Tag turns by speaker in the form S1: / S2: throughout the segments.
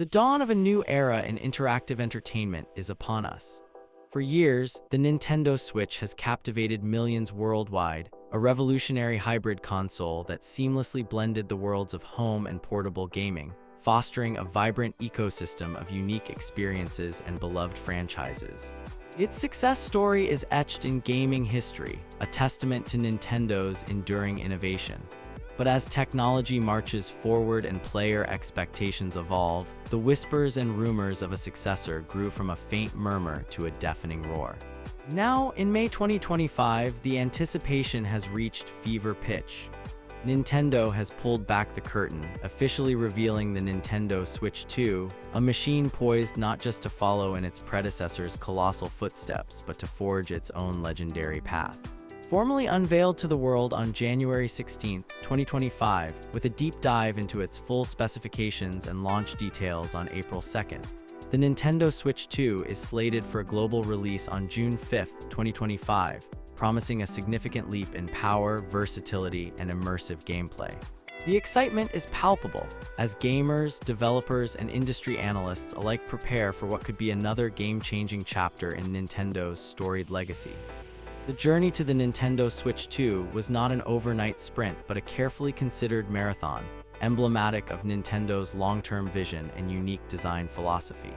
S1: The dawn of a new era in interactive entertainment is upon us. For years, the Nintendo Switch has captivated millions worldwide, a revolutionary hybrid console that seamlessly blended the worlds of home and portable gaming, fostering a vibrant ecosystem of unique experiences and beloved franchises. Its success story is etched in gaming history, a testament to Nintendo's enduring innovation. But as technology marches forward and player expectations evolve, the whispers and rumors of a successor grew from a faint murmur to a deafening roar. Now, in May 2025, the anticipation has reached fever pitch. Nintendo has pulled back the curtain, officially revealing the Nintendo Switch 2, a machine poised not just to follow in its predecessor's colossal footsteps, but to forge its own legendary path. Formally unveiled to the world on January 16, 2025, with a deep dive into its full specifications and launch details on April 2nd. The Nintendo Switch 2 is slated for a global release on June 5, 2025, promising a significant leap in power, versatility, and immersive gameplay. The excitement is palpable as gamers, developers, and industry analysts alike prepare for what could be another game-changing chapter in Nintendo's storied legacy. The journey to the Nintendo Switch 2 was not an overnight sprint, but a carefully considered marathon, emblematic of Nintendo's long-term vision and unique design philosophy.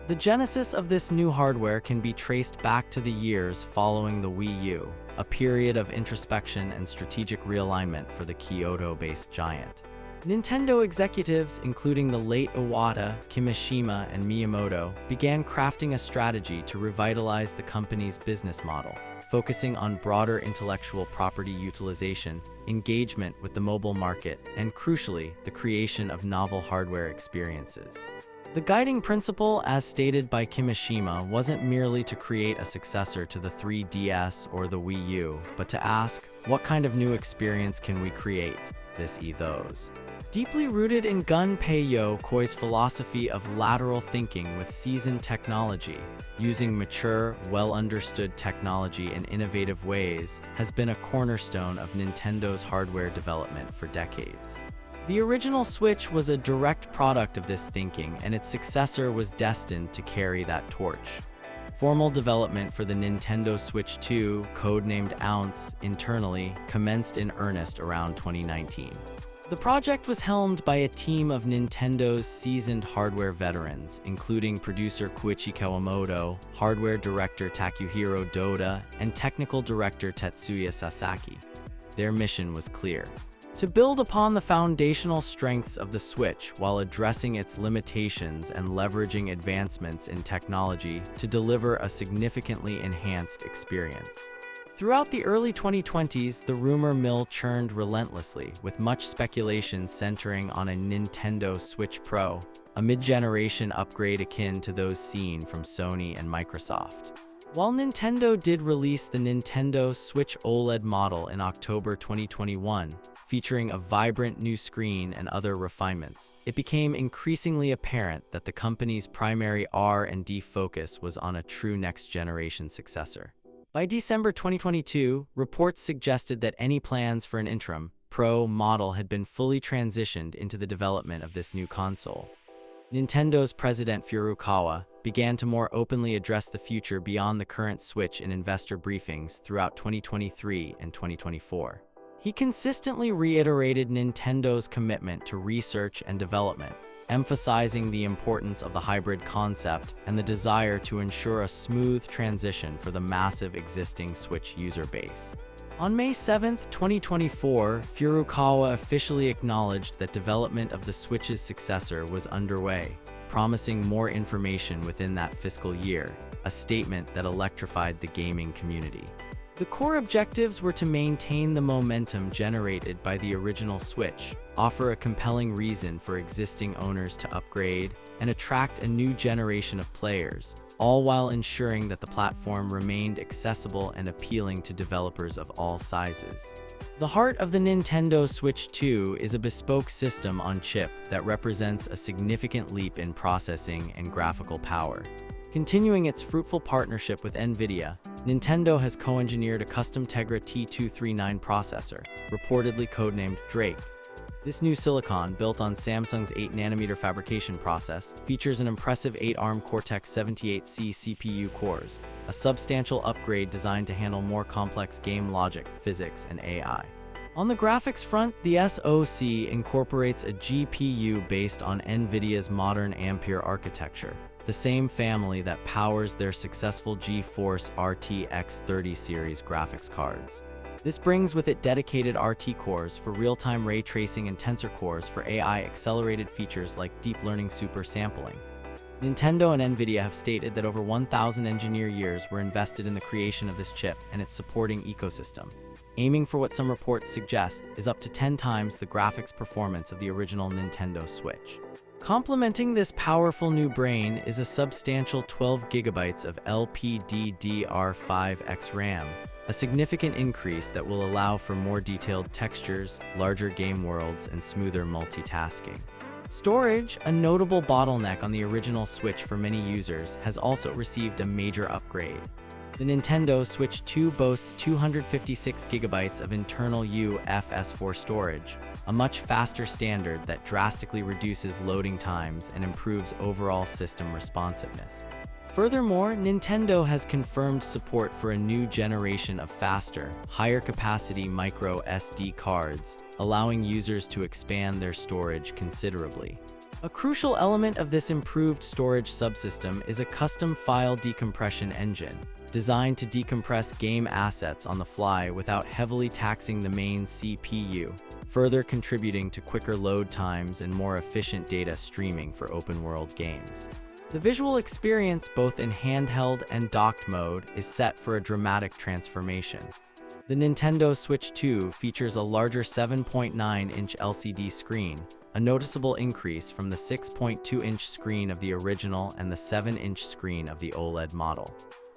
S1: The genesis of this new hardware can be traced back to the years following the Wii U, a period of introspection and strategic realignment for the Kyoto-based giant. Nintendo executives, including the late Iwata, Kimishima, and Miyamoto, began crafting a strategy to revitalize the company's business model, focusing on broader intellectual property utilization, engagement with the mobile market, and crucially, the creation of novel hardware experiences. The guiding principle, as stated by Kimishima, wasn't merely to create a successor to the 3DS or the Wii U, but to ask, what kind of new experience can we create? This ethos. Deeply rooted in Gunpei Yokoi's philosophy of lateral thinking with seasoned technology, using mature, well-understood technology in innovative ways has been a cornerstone of Nintendo's hardware development for decades. The original Switch was a direct product of this thinking, and its successor was destined to carry that torch. Formal development for the Nintendo Switch 2, codenamed Ounce internally, commenced in earnest around 2019. The project was helmed by a team of Nintendo's seasoned hardware veterans, including producer Koichi Kawamoto, hardware director Takehiro Doda, and technical director Tetsuya Sasaki. Their mission was clear: to build upon the foundational strengths of the Switch while addressing its limitations and leveraging advancements in technology to deliver a significantly enhanced experience. Throughout the early 2020s, the rumor mill churned relentlessly, with much speculation centering on a Nintendo Switch Pro, a mid-generation upgrade akin to those seen from Sony and Microsoft. While Nintendo did release the Nintendo Switch OLED model in October 2021, featuring a vibrant new screen and other refinements, it became increasingly apparent that the company's primary R&D focus was on a true next-generation successor. By December 2022, reports suggested that any plans for an interim, Pro model had been fully transitioned into the development of this new console. Nintendo's president Furukawa began to more openly address the future beyond the current Switch in investor briefings throughout 2023 and 2024. He consistently reiterated Nintendo's commitment to research and development, emphasizing the importance of the hybrid concept and the desire to ensure a smooth transition for the massive existing Switch user base. On May 7, 2024, Furukawa officially acknowledged that development of the Switch's successor was underway, promising more information within that fiscal year, a statement that electrified the gaming community. The core objectives were to maintain the momentum generated by the original Switch, offer a compelling reason for existing owners to upgrade, and attract a new generation of players, all while ensuring that the platform remained accessible and appealing to developers of all sizes. The heart of the Nintendo Switch 2 is a bespoke system on chip that represents a significant leap in processing and graphical power. Continuing its fruitful partnership with NVIDIA, Nintendo has co-engineered a custom Tegra T239 processor, reportedly codenamed Drake. This new silicon, built on Samsung's 8nm fabrication process, features an impressive 8-ARM Cortex-78C CPU cores, a substantial upgrade designed to handle more complex game logic, physics, and AI. On the graphics front, the SoC incorporates a GPU based on NVIDIA's modern Ampere architecture, the same family that powers their successful GeForce RTX 30 series graphics cards. This brings with it dedicated RT cores for real-time ray tracing and tensor cores for AI-accelerated features like deep learning super sampling. Nintendo and NVIDIA have stated that over 1,000 engineer years were invested in the creation of this chip and its supporting ecosystem, aiming for what some reports suggest is up to 10 times the graphics performance of the original Nintendo Switch. Complementing this powerful new brain is a substantial 12 GB of LPDDR5X RAM, a significant increase that will allow for more detailed textures, larger game worlds, and smoother multitasking. Storage, a notable bottleneck on the original Switch for many users, has also received a major upgrade. The Nintendo Switch 2 boasts 256 GB of internal UFS4 storage, a much faster standard that drastically reduces loading times and improves overall system responsiveness. Furthermore, Nintendo has confirmed support for a new generation of faster, higher-capacity micro SD cards, allowing users to expand their storage considerably. A crucial element of this improved storage subsystem is a custom file decompression engine, designed to decompress game assets on the fly without heavily taxing the main CPU, further contributing to quicker load times and more efficient data streaming for open-world games. The visual experience, both in handheld and docked mode, is set for a dramatic transformation. The Nintendo Switch 2 features a larger 7.9-inch LCD screen, a noticeable increase from the 6.2-inch screen of the original and the 7-inch screen of the OLED model.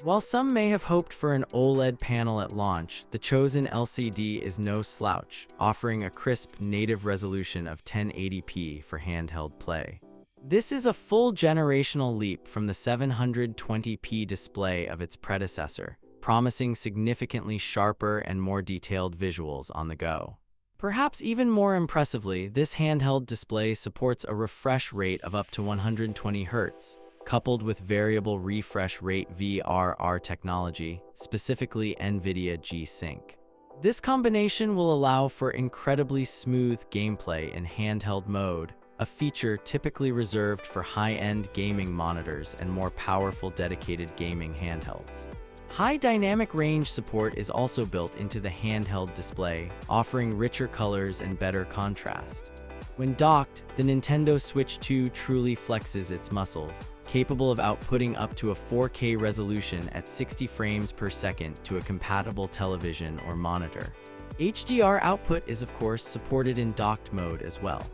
S1: While some may have hoped for an OLED panel at launch, the chosen LCD is no slouch, offering a crisp native resolution of 1080p for handheld play. This is a full generational leap from the 720p display of its predecessor, promising significantly sharper and more detailed visuals on the go. Perhaps even more impressively, this handheld display supports a refresh rate of up to 120 Hz, coupled with variable refresh rate VRR technology, specifically NVIDIA G-Sync. This combination will allow for incredibly smooth gameplay in handheld mode, a feature typically reserved for high-end gaming monitors and more powerful dedicated gaming handhelds. High dynamic range support is also built into the handheld display, offering richer colors and better contrast. When docked, the Nintendo Switch 2 truly flexes its muscles, capable of outputting up to a 4K resolution at 60 frames per second to a compatible television or monitor. HDR output is of course supported in docked mode as well.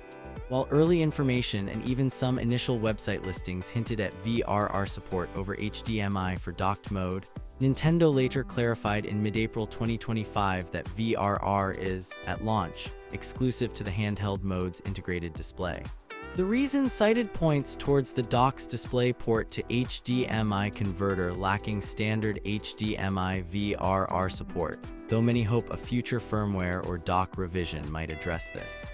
S1: While early information and even some initial website listings hinted at VRR support over HDMI for docked mode, Nintendo later clarified in mid-April 2025 that VRR is, at launch, exclusive to the handheld mode's integrated display. The reason cited points towards the dock's DisplayPort to HDMI converter lacking standard HDMI VRR support, though many hope a future firmware or dock revision might address this.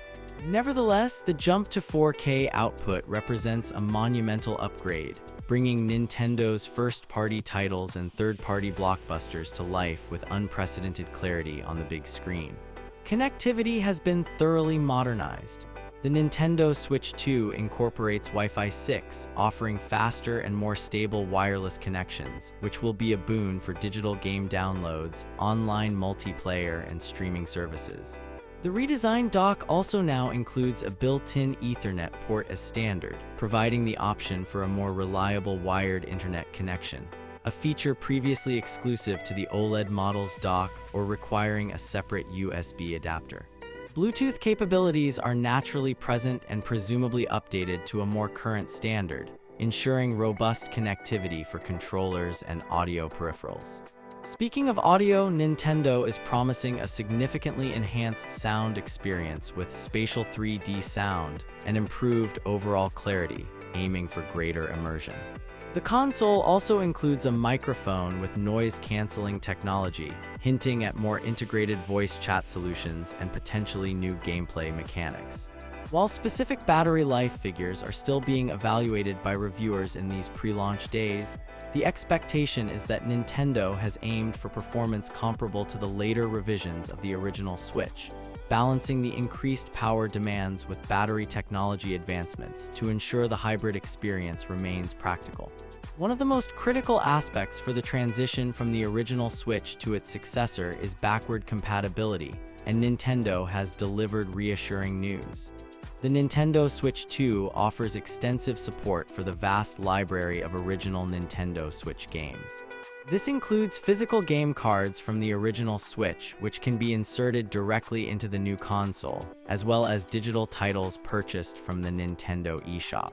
S1: Nevertheless, the jump to 4K output represents a monumental upgrade, bringing Nintendo's first-party titles and third-party blockbusters to life with unprecedented clarity on the big screen. Connectivity has been thoroughly modernized. The Nintendo Switch 2 incorporates Wi-Fi 6, offering faster and more stable wireless connections, which will be a boon for digital game downloads, online multiplayer, and streaming services. The redesigned dock also now includes a built-in Ethernet port as standard, providing the option for a more reliable wired internet connection, a feature previously exclusive to the OLED model's dock or requiring a separate USB adapter. Bluetooth capabilities are naturally present and presumably updated to a more current standard, ensuring robust connectivity for controllers and audio peripherals. Speaking of audio, Nintendo is promising a significantly enhanced sound experience with spatial 3D sound and improved overall clarity, aiming for greater immersion. The console also includes a microphone with noise-canceling technology, hinting at more integrated voice chat solutions and potentially new gameplay mechanics. While specific battery life figures are still being evaluated by reviewers in these pre-launch days, the expectation is that Nintendo has aimed for performance comparable to the later revisions of the original Switch, balancing the increased power demands with battery technology advancements to ensure the hybrid experience remains practical. One of the most critical aspects for the transition from the original Switch to its successor is backward compatibility, and Nintendo has delivered reassuring news. The Nintendo Switch 2 offers extensive support for the vast library of original Nintendo Switch games. This includes physical game cards from the original Switch, which can be inserted directly into the new console, as well as digital titles purchased from the Nintendo eShop.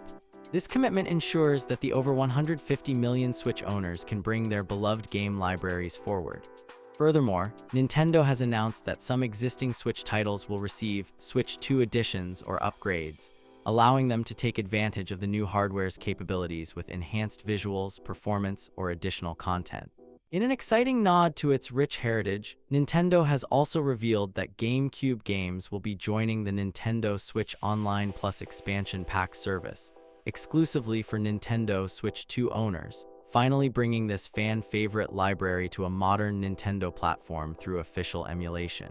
S1: This commitment ensures that the over 150 million Switch owners can bring their beloved game libraries forward. Furthermore, Nintendo has announced that some existing Switch titles will receive Switch 2 editions or upgrades, allowing them to take advantage of the new hardware's capabilities with enhanced visuals, performance, or additional content. In an exciting nod to its rich heritage, Nintendo has also revealed that GameCube games will be joining the Nintendo Switch Online Plus expansion pack service, exclusively for Nintendo Switch 2 owners, finally bringing this fan-favorite library to a modern Nintendo platform through official emulation.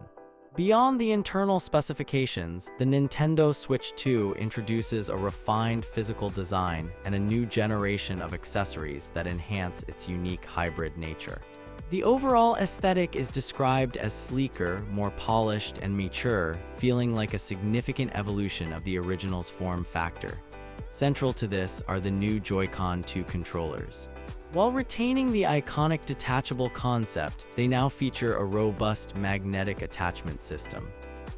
S1: Beyond the internal specifications, the Nintendo Switch 2 introduces a refined physical design and a new generation of accessories that enhance its unique hybrid nature. The overall aesthetic is described as sleeker, more polished, and mature, feeling like a significant evolution of the original's form factor. Central to this are the new Joy-Con 2 controllers. While retaining the iconic detachable concept, they now feature a robust magnetic attachment system.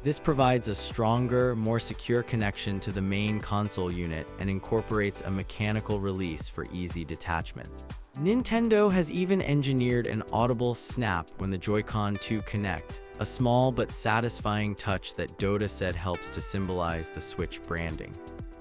S1: This provides a stronger, more secure connection to the main console unit and incorporates a mechanical release for easy detachment. Nintendo has even engineered an audible snap when the Joy-Con 2 connect, a small but satisfying touch that Dota said helps to symbolize the Switch branding.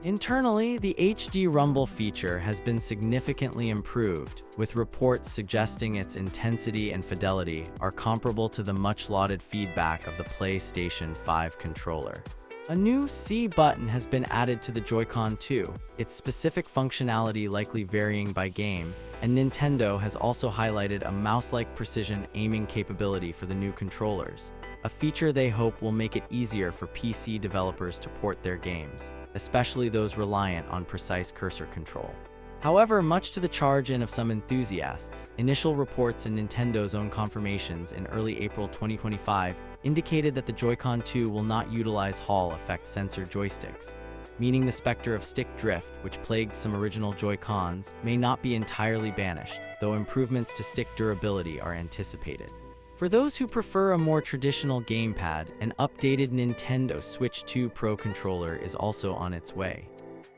S1: Internally, the HD Rumble feature has been significantly improved, with reports suggesting its intensity and fidelity are comparable to the much-lauded feedback of the PlayStation 5 controller. A new C button has been added to the Joy-Con 2, its specific functionality likely varying by game, and Nintendo has also highlighted a mouse-like precision aiming capability for the new controllers, a feature they hope will make it easier for PC developers to port their games, especially those reliant on precise cursor control. However, much to the chagrin of some enthusiasts, initial reports and Nintendo's own confirmations in early April 2025 indicated that the Joy-Con 2 will not utilize Hall effect sensor joysticks, meaning the specter of stick drift, which plagued some original Joy-Cons, may not be entirely banished, though improvements to stick durability are anticipated. For those who prefer a more traditional gamepad, an updated Nintendo Switch 2 Pro controller is also on its way.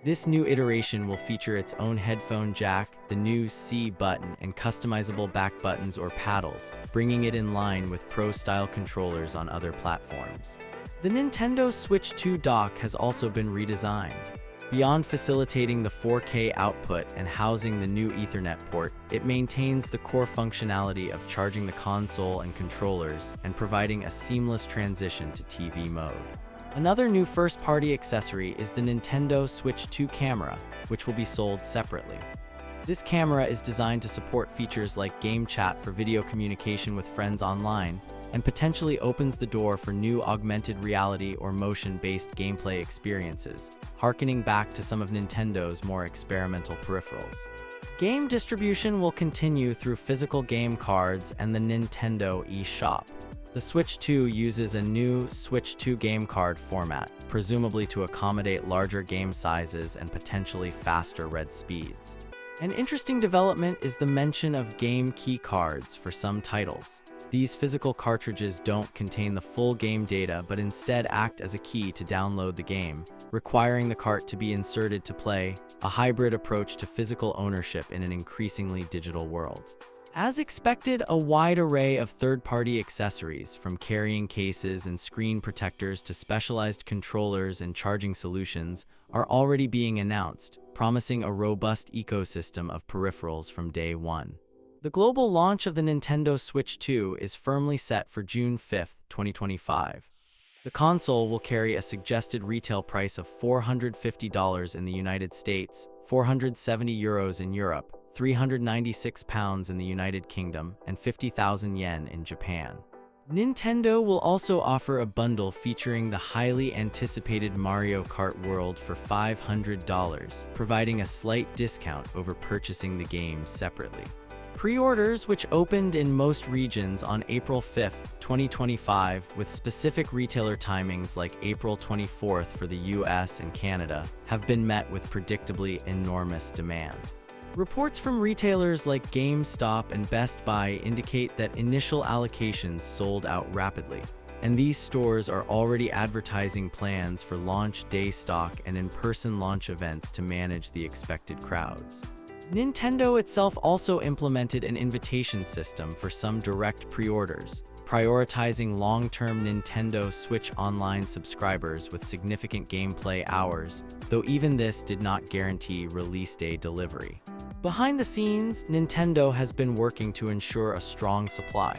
S1: This new iteration will feature its own headphone jack, the new C button, and customizable back buttons or paddles, bringing it in line with Pro-style controllers on other platforms. The Nintendo Switch 2 dock has also been redesigned. Beyond facilitating the 4K output and housing the new Ethernet port, it maintains the core functionality of charging the console and controllers and providing a seamless transition to TV mode. Another new first-party accessory is the Nintendo Switch 2 camera, which will be sold separately. This camera is designed to support features like game chat for video communication with friends online, and potentially opens the door for new augmented reality or motion-based gameplay experiences, harkening back to some of Nintendo's more experimental peripherals. Game distribution will continue through physical game cards and the Nintendo eShop. The Switch 2 uses a new Switch 2 game card format, presumably to accommodate larger game sizes and potentially faster read speeds. An interesting development is the mention of game key cards for some titles. These physical cartridges don't contain the full game data but instead act as a key to download the game, requiring the cart to be inserted to play, a hybrid approach to physical ownership in an increasingly digital world. As expected, a wide array of third-party accessories, from carrying cases and screen protectors to specialized controllers and charging solutions, are already being announced, promising a robust ecosystem of peripherals from day one. The global launch of the Nintendo Switch 2 is firmly set for June 5, 2025. The console will carry a suggested retail price of $450 in the United States, €470 in Europe, £396 in the United Kingdom, and 50,000 yen in Japan. Nintendo will also offer a bundle featuring the highly anticipated Mario Kart World for $500, providing a slight discount over purchasing the game separately. Pre-orders, which opened in most regions on April 5, 2025, with specific retailer timings like April 24 for the US and Canada, have been met with predictably enormous demand. Reports from retailers like GameStop and Best Buy indicate that initial allocations sold out rapidly, and these stores are already advertising plans for launch day stock and in-person launch events to manage the expected crowds. Nintendo itself also implemented an invitation system for some direct pre-orders, prioritizing long-term Nintendo Switch Online subscribers with significant gameplay hours, though even this did not guarantee release day delivery. Behind the scenes, Nintendo has been working to ensure a strong supply.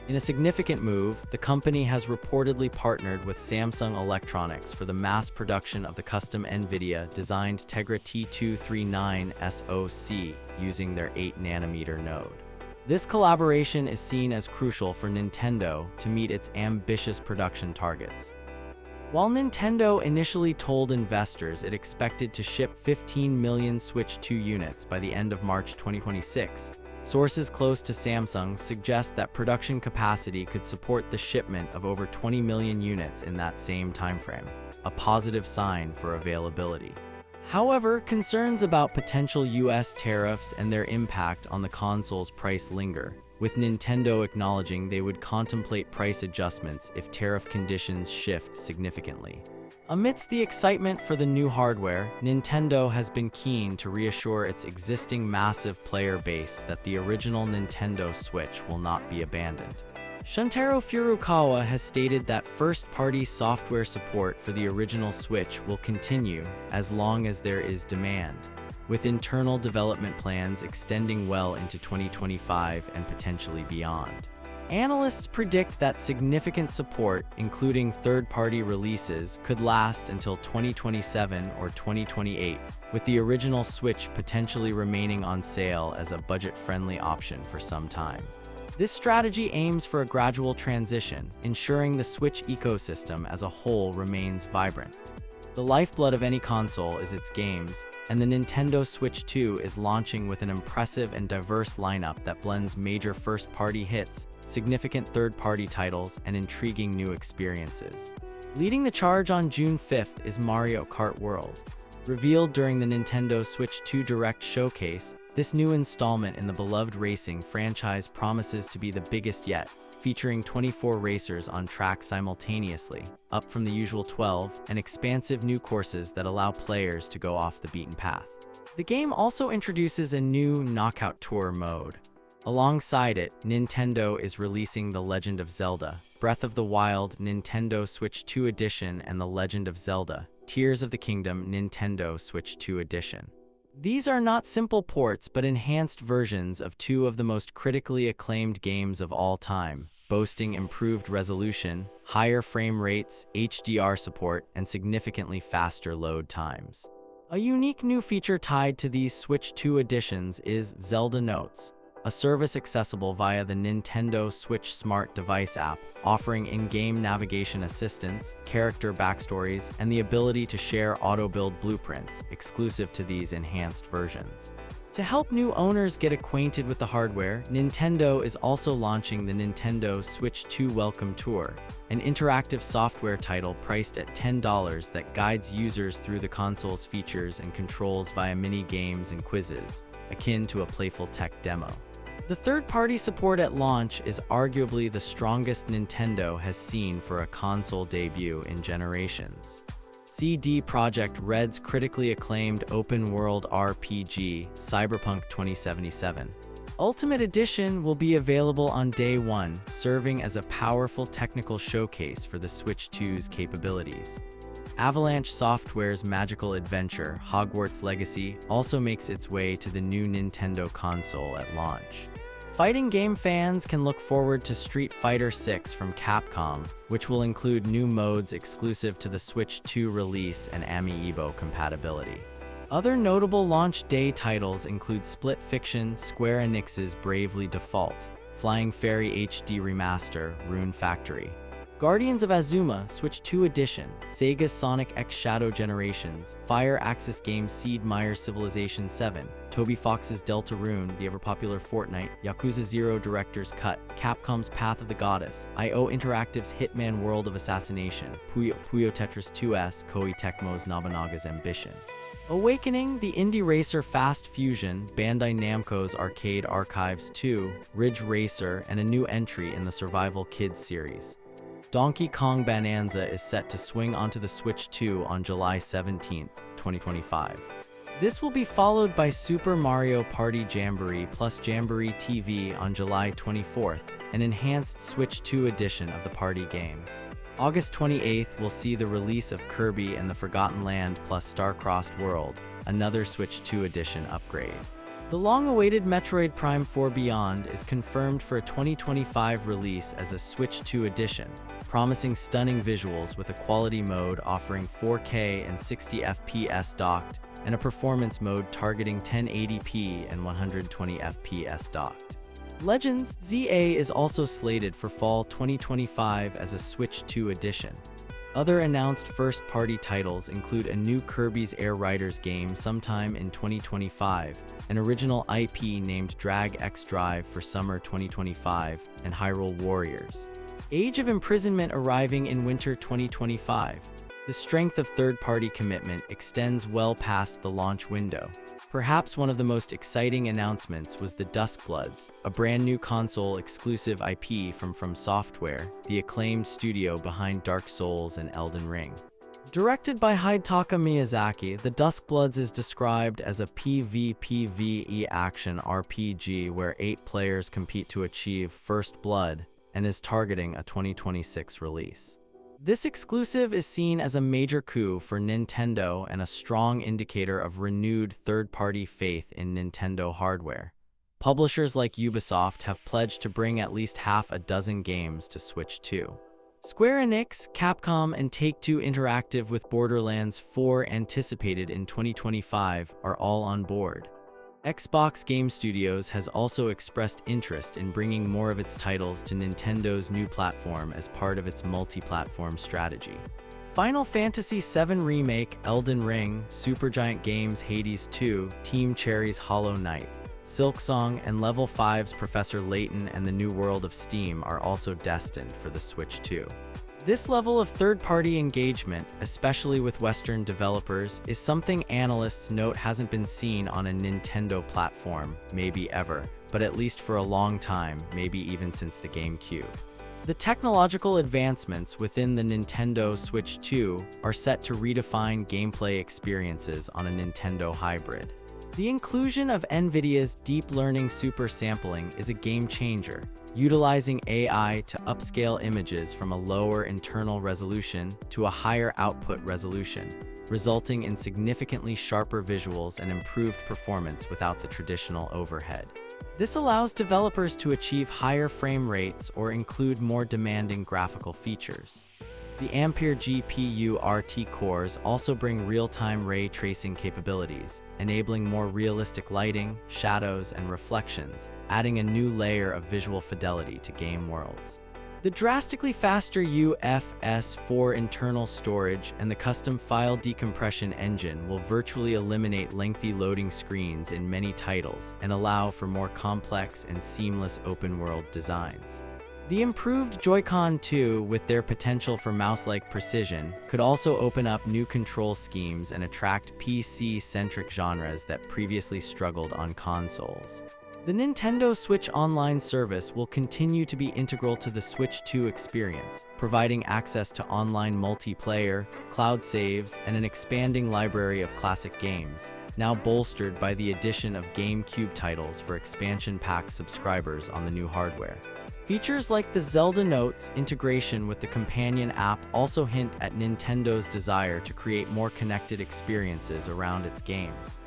S1: In a significant move, the company has reportedly partnered with Samsung Electronics for the mass production of the custom NVIDIA-designed Tegra T239 SoC using their 8nm node. This collaboration is seen as crucial for Nintendo to meet its ambitious production targets. While Nintendo initially told investors it expected to ship 15 million Switch 2 units by the end of March 2026, sources close to Samsung suggest that production capacity could support the shipment of over 20 million units in that same timeframe, a positive sign for availability. However, concerns about potential US tariffs and their impact on the console's price linger, with Nintendo acknowledging they would contemplate price adjustments if tariff conditions shift significantly. Amidst the excitement for the new hardware, Nintendo has been keen to reassure its existing massive player base that the original Nintendo Switch will not be abandoned. Shuntaro Furukawa has stated that first-party software support for the original Switch will continue as long as there is demand, with internal development plans extending well into 2025 and potentially beyond. Analysts predict that significant support, including third-party releases, could last until 2027 or 2028, with the original Switch potentially remaining on sale as a budget-friendly option for some time. This strategy aims for a gradual transition, ensuring the Switch ecosystem as a whole remains vibrant. The lifeblood of any console is its games, and the Nintendo Switch 2 is launching with an impressive and diverse lineup that blends major first-party hits, significant third-party titles, and intriguing new experiences. Leading the charge on June 5th is Mario Kart World. Revealed during the Nintendo Switch 2 Direct Showcase, this new installment in the beloved racing franchise promises to be the biggest yet, featuring 24 racers on track simultaneously, up from the usual 12, and expansive new courses that allow players to go off the beaten path. The game also introduces a new Knockout Tour mode. Alongside it, Nintendo is releasing The Legend of Zelda, Breath of the Wild Nintendo Switch 2 Edition and The Legend of Zelda, Tears of the Kingdom Nintendo Switch 2 Edition. These are not simple ports but enhanced versions of two of the most critically acclaimed games of all time, boasting improved resolution, higher frame rates, HDR support, and significantly faster load times. A unique new feature tied to these Switch 2 editions is Zelda Notes, a service accessible via the Nintendo Switch Smart Device app, offering in-game navigation assistance, character backstories, and the ability to share auto-build blueprints exclusive to these enhanced versions. To help new owners get acquainted with the hardware, Nintendo is also launching the Nintendo Switch 2 Welcome Tour, an interactive software title priced at $10 that guides users through the console's features and controls via mini-games and quizzes, akin to a playful tech demo. The third-party support at launch is arguably the strongest Nintendo has seen for a console debut in generations. CD Projekt Red's critically acclaimed open-world RPG, Cyberpunk 2077. Ultimate Edition will be available on day one, serving as a powerful technical showcase for the Switch 2's capabilities. Avalanche Software's magical adventure, Hogwarts Legacy, also makes its way to the new Nintendo console at launch. Fighting game fans can look forward to Street Fighter VI from Capcom, which will include new modes exclusive to the Switch 2 release and Amiibo compatibility. Other notable launch day titles include Split Fiction, Square Enix's Bravely Default, Flying Fairy HD Remaster, Rune Factory, Guardians of Azuma, Switch 2 Edition, Sega's Sonic X Shadow Generations, Fire Axis Games' Sid Meier's Civilization 7, Toby Fox's Deltarune, the ever-popular Fortnite, Yakuza 0 Director's Cut, Capcom's Path of the Goddess, IO Interactive's Hitman World of Assassination, Puyo Tetris 2S, Koei Tecmo's Nobunaga's Ambition. Awakening, the indie racer Fast Fusion, Bandai Namco's Arcade Archives 2, Ridge Racer, and a new entry in the Survival Kids series. Donkey Kong Bonanza is set to swing onto the Switch 2 on July 17, 2025. This will be followed by Super Mario Party Jamboree plus Jamboree TV on July 24th, an enhanced Switch 2 edition of the party game. August 28th will see the release of Kirby and the Forgotten Land plus Star-Crossed World, another Switch 2 edition upgrade. The long-awaited Metroid Prime 4 Beyond is confirmed for a 2025 release as a Switch 2 edition, promising stunning visuals with a quality mode offering 4K and 60 FPS docked, and a performance mode targeting 1080p and 120 FPS docked. Legends ZA is also slated for fall 2025 as a Switch 2 edition. Other announced first-party titles include a new Kirby's Air Riders game sometime in 2025, an original IP named Drag X Drive for summer 2025, and Hyrule Warriors. Age of Imprisonment arriving in winter 2025. The strength of third-party commitment extends well past the launch window. Perhaps one of the most exciting announcements was the Duskbloods, a brand new console-exclusive IP from Software, the acclaimed studio behind Dark Souls and Elden Ring. Directed by Hidetaka Miyazaki, the Duskbloods is described as a PvPvE action RPG where 8 players compete to achieve First Blood, and is targeting a 2026 release. This exclusive is seen as a major coup for Nintendo and a strong indicator of renewed third-party faith in Nintendo hardware. Publishers like Ubisoft have pledged to bring at least half a dozen games to Switch 2. Square Enix, Capcom, and Take-Two Interactive with Borderlands 4 anticipated in 2025 are all on board. Xbox Game Studios has also expressed interest in bringing more of its titles to Nintendo's new platform as part of its multi-platform strategy. Final Fantasy VII Remake, Elden Ring, Supergiant Games' Hades 2, Team Cherry's Hollow Knight, Silksong, and Level 5's Professor Layton and the New World of Steam are also destined for the Switch 2. This level of third-party engagement, especially with Western developers, is something analysts note hasn't been seen on a Nintendo platform, maybe ever, but at least for a long time, maybe even since the GameCube. The technological advancements within the Nintendo Switch 2 are set to redefine gameplay experiences on a Nintendo hybrid. The inclusion of NVIDIA's deep learning super sampling is a game changer, utilizing AI to upscale images from a lower internal resolution to a higher output resolution, resulting in significantly sharper visuals and improved performance without the traditional overhead. This allows developers to achieve higher frame rates or include more demanding graphical features. The Ampere GPU RT cores also bring real-time ray tracing capabilities, enabling more realistic lighting, shadows, and reflections, adding a new layer of visual fidelity to game worlds. The drastically faster UFS 4 internal storage and the custom file decompression engine will virtually eliminate lengthy loading screens in many titles and allow for more complex and seamless open-world designs. The improved Joy-Con 2, with their potential for mouse-like precision, could also open up new control schemes and attract PC-centric genres that previously struggled on consoles. The Nintendo Switch Online service will continue to be integral to the Switch 2 experience, providing access to online multiplayer, cloud saves, and an expanding library of classic games, now bolstered by the addition of GameCube titles for expansion pack subscribers on the new hardware. Features like the Zelda Notes integration with the companion app also hint at Nintendo's desire to create more connected experiences around its games.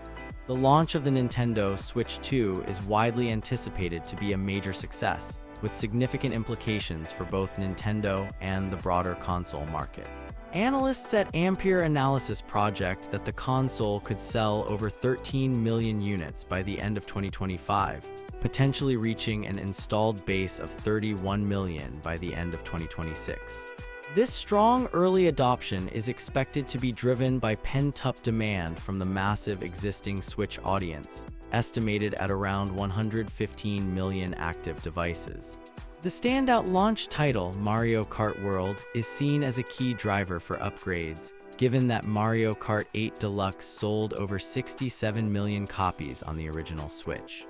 S1: The launch of the Nintendo Switch 2 is widely anticipated to be a major success, with significant implications for both Nintendo and the broader console market. Analysts at Ampere Analysis project that the console could sell over 13 million units by the end of 2025, potentially reaching an installed base of 31 million by the end of 2026. This strong early adoption is expected to be driven by pent-up demand from the massive existing Switch audience, estimated at around 115 million active devices. The standout launch title, Mario Kart World, is seen as a key driver for upgrades, given that Mario Kart 8 Deluxe sold over 67 million copies on the original Switch.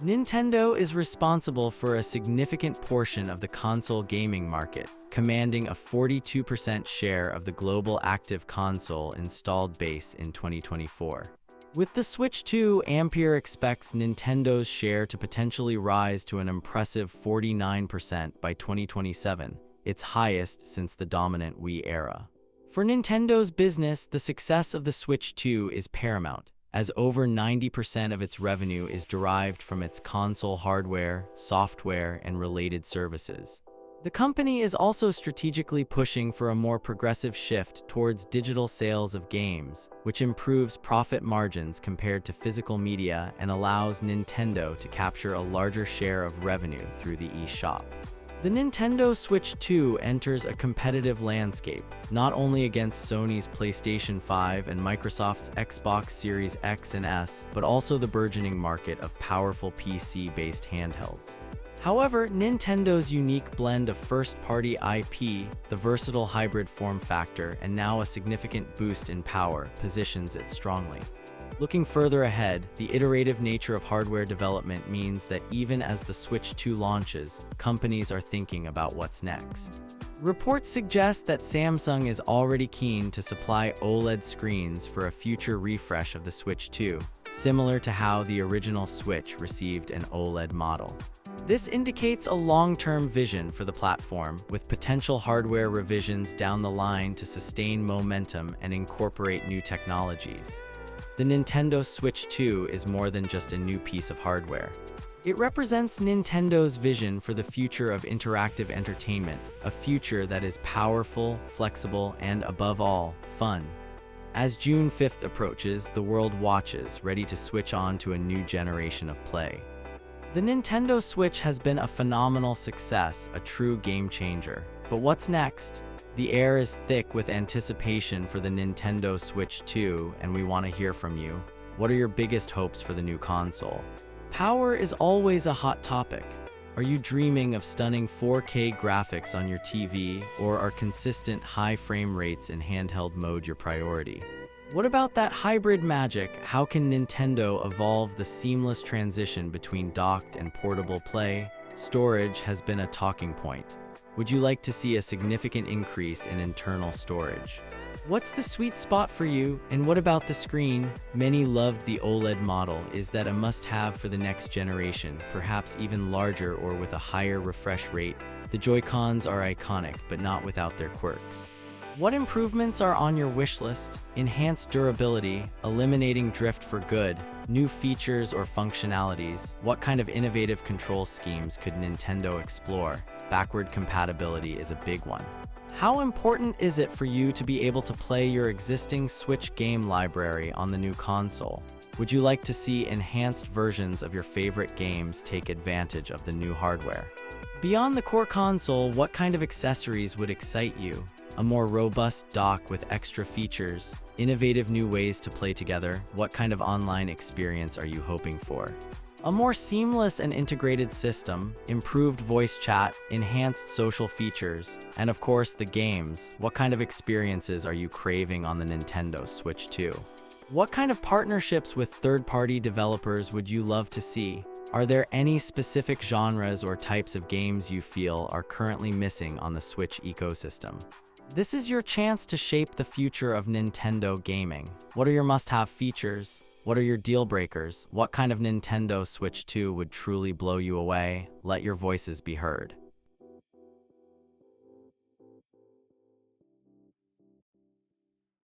S1: Nintendo is responsible for a significant portion of the console gaming market, commanding a 42% share of the global active console installed base in 2024. With the Switch 2, Ampere expects Nintendo's share to potentially rise to an impressive 49% by 2027, its highest since the dominant Wii era. For Nintendo's business, the success of the Switch 2 is paramount, as over 90% of its revenue is derived from its console hardware, software, and related services. The company is also strategically pushing for a more progressive shift towards digital sales of games, which improves profit margins compared to physical media and allows Nintendo to capture a larger share of revenue through the eShop. The Nintendo Switch 2 enters a competitive landscape, not only against Sony's PlayStation 5 and Microsoft's Xbox Series X and S, but also the burgeoning market of powerful PC-based handhelds. However, Nintendo's unique blend of first-party IP, the versatile hybrid form factor, and now a significant boost in power positions it strongly. Looking further ahead, the iterative nature of hardware development means that even as the Switch 2 launches, companies are thinking about what's next. Reports suggest that Samsung is already keen to supply OLED screens for a future refresh of the Switch 2, similar to how the original Switch received an OLED model. This indicates a long-term vision for the platform, with potential hardware revisions down the line to sustain momentum and incorporate new technologies. The Nintendo Switch 2 is more than just a new piece of hardware. It represents Nintendo's vision for the future of interactive entertainment, a future that is powerful, flexible, and above all, fun. As June 5th approaches, the world watches, ready to switch on to a new generation of play. The Nintendo Switch has been a phenomenal success, a true game changer. But what's next? The air is thick with anticipation for the Nintendo Switch 2, and we want to hear from you. What are your biggest hopes for the new console? Power is always a hot topic. Are you dreaming of stunning 4K graphics on your TV, or are consistent high frame rates in handheld mode your priority? What about that hybrid magic? How can Nintendo evolve the seamless transition between docked and portable play? Storage has been a talking point. Would you like to see a significant increase in internal storage? What's the sweet spot for you? And what about the screen? Many loved the OLED model. Is that a must-have for the next generation, perhaps even larger or with a higher refresh rate? The Joy-Cons are iconic, but not without their quirks. What improvements are on your wish list? Enhanced durability, eliminating drift for good, new features or functionalities. What kind of innovative control schemes could Nintendo explore? Backward compatibility is a big one. How important is it for you to be able to play your existing Switch game library on the new console? Would you like to see enhanced versions of your favorite games take advantage of the new hardware? Beyond the core console, what kind of accessories would excite you? A more robust dock with extra features, innovative new ways to play together. What kind of online experience are you hoping for? A more seamless and integrated system, improved voice chat, enhanced social features, and of course the games. What kind of experiences are you craving on the Nintendo Switch 2? What kind of partnerships with third-party developers would you love to see? Are there any specific genres or types of games you feel are currently missing on the Switch ecosystem? This is your chance to shape the future of Nintendo gaming. What are your must-have features? What are your deal breakers? What kind of Nintendo Switch 2 would truly blow you away? Let your voices be heard.